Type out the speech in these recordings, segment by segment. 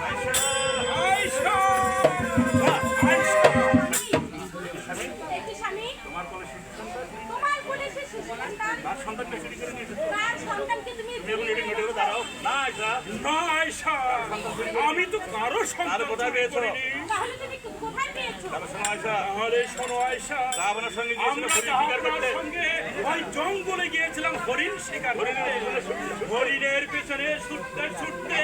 আয়েশা আয়েশা আয়েশা দেখি স্বামী, তোমার কোলে শিশু সন্তান তোমার কোলে সে শিশু সন্তান, তার সন্তানকে চুরি করে নিয়ে এসেছো তার সন্তানকে তুমি তুমি এখন এটি ঘটে দাঁড়াও না আয়েশা না আয়েশা, আমি তো কারো সন্তান কোথায় চুরি পেয়েছো? করিনি। তাহলে তুমি কোথায় পেয়েছো? তাহলে শোনো আয়েশা তাহলে শোনো আয়েশা, আপনার সঙ্গে গিয়েছিল আমরা হরিণ শিকার আপনার করতে সঙ্গে ওই জঙ্গলে গিয়েছিলাম হরিণ শিকার করতে। হরিণের পেছনে ছুটতে ছুটতে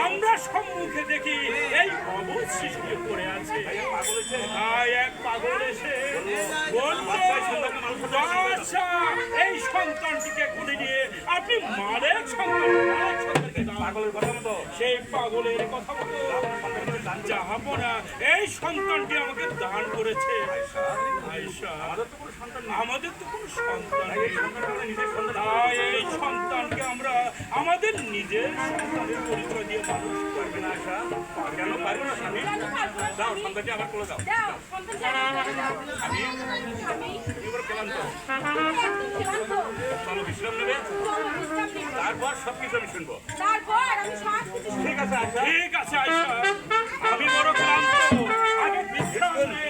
আমরা সম্মুখে দেখি এই অবুঝ শিশুকে পড়ে আছে। তাই এক পাগল এসে বললো, আচ্ছা এই সন্তানটিকে খুলে নিয়ে আপনি মালিক সন্তানকে দান। পাগলের কথা মতো সেই পাগলের কথা মতো যাহাবনা এই সন্তানটি আমাকে দান করেছে। আয়েশা, আমাদের তো কোনো সন্তান আমাদের তো কোনো সন্তান নেই। নেই। এই সন্তানটা নিজের সন্তান তাই এই সন্তানকে আমরা আমাদের নিজের সন্তানের পরিচয় দিয়ে মানুষ পারবে না আয়েশা কেন পারবে না স্বামী কেন পারবো না দাও স্বামী? সন্তানটি আমার কোলে দাও দাও, সন্তানকে দাও। স্বামী, তুমি বড় ক্লান্ত তুমি একদম ক্লান্ত। চলো বিশ্রাম নেবে চলো বিশ্রাম নিই। তারপর সবকিছু আমি শুনবো তারপর আমি সব কিছু শুনবো। ঠিক আছে আয়েশা ঠিক আছে আয়েশা, আমি বড় ক্লান্ত, আগে বিশ্রাম নে।